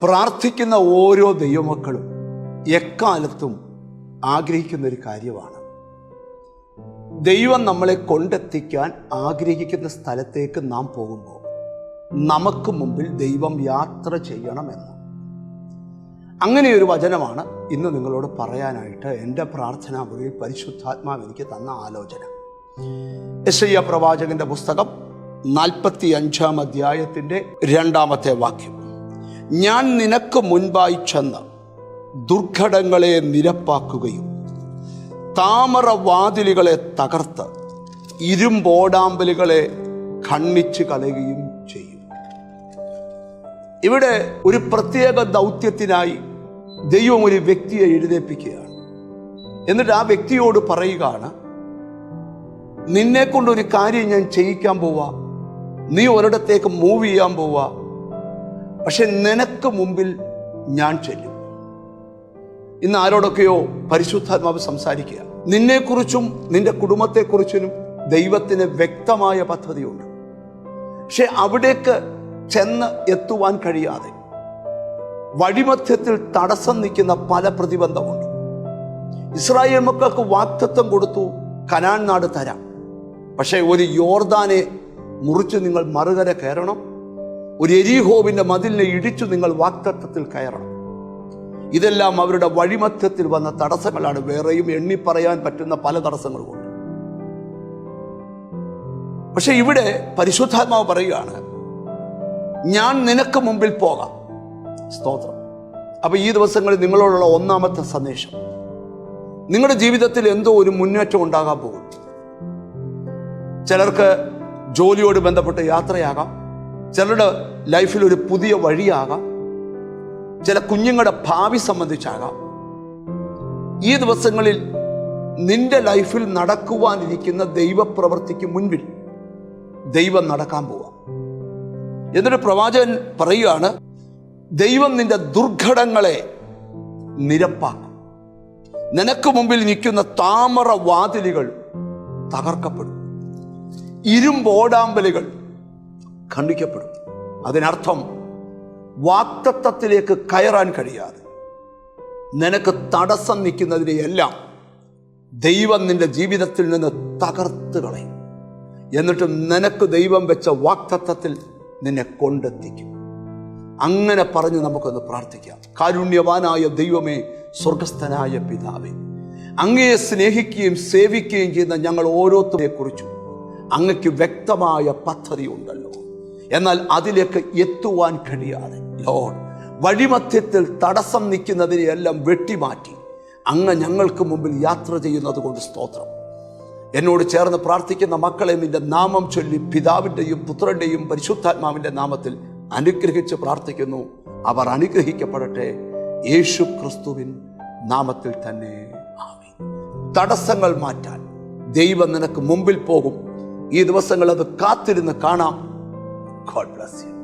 പ്രാർത്ഥിക്കുന്ന ഓരോ ദൈവമക്കളും എക്കാലത്തും ആഗ്രഹിക്കുന്ന ഒരു കാര്യമാണ്, ദൈവം നമ്മളെ കൊണ്ടെത്തിക്കാൻ ആഗ്രഹിക്കുന്ന സ്ഥലത്തേക്ക് നാം പോകുമ്പോൾ നമുക്ക് മുമ്പിൽ ദൈവം യാത്ര ചെയ്യണമെന്ന്. അങ്ങനെയൊരു വചനമാണ് ഇന്ന് നിങ്ങളോട് പറയാനായിട്ട് എൻ്റെ പ്രാർത്ഥനാ മുറിയിൽ പരിശുദ്ധാത്മാവ് എനിക്ക് തന്ന ആലോചന. യെശയ്യാ പ്രവാചകന്റെ പുസ്തകം 45-ാം അധ്യായത്തിൻ്റെ 2-ാമത്തെ വാക്യം. ഞാൻ നിനക്ക് മുൻപായി ചെന്ന് ദുർഘടങ്ങളെ നിരപ്പാക്കുകയും താമര വാതിലുകളെ തകർത്ത് ഇരുമ്പോടാമ്പലുകളെ ഖണ്ഡിച്ച് കളയുകയും ചെയ്യും. ഇവിടെ ഒരു പ്രത്യേക ദൗത്യത്തിനായി ദൈവം ഒരു വ്യക്തിയെ എഴുന്നേൽപ്പിക്കുകയാണ്. എന്നിട്ട് ആ വ്യക്തിയോട് പറയുകയാണ്, നിന്നെ കൊണ്ടൊരു കാര്യം ഞാൻ ചെയ്യിക്കാൻ പോവാ, നീ ഒരിടത്തേക്ക് മൂവ് ചെയ്യാൻ പോവാ, പക്ഷെ നിനക്ക് മുമ്പിൽ ഞാൻ ചെല്ലും. ഇന്ന് ആരോടൊക്കെയോ പരിശുദ്ധാത്മാവ് സംസാരിക്കുക. നിന്നെക്കുറിച്ചും നിന്റെ കുടുംബത്തെക്കുറിച്ചും ദൈവത്തിന് വ്യക്തമായ പദ്ധതിയുണ്ട്. പക്ഷെ അവിടേക്ക് ചെന്ന് എത്തുവാൻ കഴിയാതെ വഴിമധ്യത്തിൽ തടസ്സം നിൽക്കുന്ന പല പ്രതിബന്ധമുണ്ട്. ഇസ്രായേൽ മക്കൾക്ക് വാഗ്ദത്തം കൊടുത്തു, കനാൻ നാട് തരാം, പക്ഷേ ഒരു യോർദാനെ മുറിച്ച് നിങ്ങൾ മറുകര കയറണം, ഒരു എരീഹോവിൻ്റെ മതിലിനെ ഇടിച്ചു നിങ്ങൾ വാഗ്ദത്തത്തിൽ കയറണം. ഇതെല്ലാം അവരുടെ വഴിമധ്യത്തിൽ വന്ന തടസ്സങ്ങളാണ്. വേറെയും എണ്ണിപ്പറയാൻ പറ്റുന്ന പല തടസ്സങ്ങളുമുണ്ട്. പക്ഷെ ഇവിടെ പരിശുദ്ധാത്മാവ് പറയുകയാണ്, ഞാൻ നിനക്ക് മുമ്പിൽ പോകാം. സ്തോത്രം. അപ്പൊ ഈ ദിവസങ്ങളിൽ നിങ്ങളോടുള്ള ഒന്നാമത്തെ സന്ദേശം, നിങ്ങളുടെ ജീവിതത്തിൽ എന്തോ ഒരു മുന്നേറ്റം ഉണ്ടാകാൻ പോകും. ചിലർക്ക് ജോലിയോട് ബന്ധപ്പെട്ട യാത്രയാകാം, ചിലരുടെ ലൈഫിൽ ഒരു പുതിയ വഴിയാകാം, ചില കുഞ്ഞുങ്ങളുടെ ഭാവി സംബന്ധിച്ചാകാം. ഈ ദിവസങ്ങളിൽ നിന്റെ ലൈഫിൽ നടക്കുവാനിരിക്കുന്ന ദൈവപ്രവൃത്തിക്ക് മുൻപിൽ ദൈവം നടക്കാൻ പോവാം. എന്നിട്ട് പ്രവാചകൻ പറയുകയാണ്, ദൈവം നിന്റെ ദുർഘടങ്ങളെ നിരപ്പാക്കും. നിനക്ക് മുമ്പിൽ നിൽക്കുന്ന താമര വാതിലുകൾ തകർക്കപ്പെടും, ഇരുമ്പോടാമ്പലുകൾ ഖണ്ഡിക്കപ്പെടും. അതിനർത്ഥം വാഗ്ദത്തത്തിലേക്ക് കയറാൻ കഴിയാതെ നിനക്ക് തടസ്സം നിൽക്കുന്നതിനെയെല്ലാം ദൈവം നിന്റെ ജീവിതത്തിൽ നിന്ന് തകർത്ത് കളയും. എന്നിട്ട് നിനക്ക് ദൈവം വെച്ച വാഗ്ദത്തത്തിൽ നിന്നെ കൊണ്ടെത്തിക്കും. അങ്ങനെ പറഞ്ഞ് നമുക്കൊന്ന് പ്രാർത്ഥിക്കാം. കാരുണ്യവാനായ ദൈവമേ, സ്വർഗസ്ഥനായ പിതാവേ, അങ്ങയെ സ്നേഹിക്കുകയും സേവിക്കുകയും ചെയ്യുന്ന ഞങ്ങൾ ഓരോരുത്തരെ കുറിച്ചും അങ്ങയ്ക്ക് വ്യക്തമായ പദ്ധതി ഉണ്ടല്ലോ. എന്നാൽ അതിലേക്ക് എത്തുവാൻ കഴിയാതെ ലോർഡ് വഴിമധ്യത്തിൽ തടസ്സം നിൽക്കുന്നതിനെയെല്ലാം വെട്ടിമാറ്റി അങ്ങ് ഞങ്ങൾക്ക് മുമ്പിൽ യാത്ര ചെയ്യുന്നത് കൊണ്ട് സ്തോത്രം. എന്നോട് ചേർന്ന് പ്രാർത്ഥിക്കുന്ന മക്കളെ നിന്റെ നാമം ചൊല്ലി പിതാവിൻ്റെയും പുത്രൻ്റെയും പരിശുദ്ധാത്മാവിൻ്റെ നാമത്തിൽ അനുഗ്രഹിച്ച് പ്രാർത്ഥിക്കുന്നു. അവർ അനുഗ്രഹിക്കപ്പെടട്ടെ, യേശു ക്രിസ്തുവിൻ നാമത്തിൽ തന്നെ ആമേൻ. തടസ്സങ്ങൾ മാറ്റാൻ ദൈവം നിനക്ക് മുമ്പിൽ പോകും. ഈ ദിവസങ്ങൾ അത് കാത്തിരുന്ന് കാണാം. God bless you.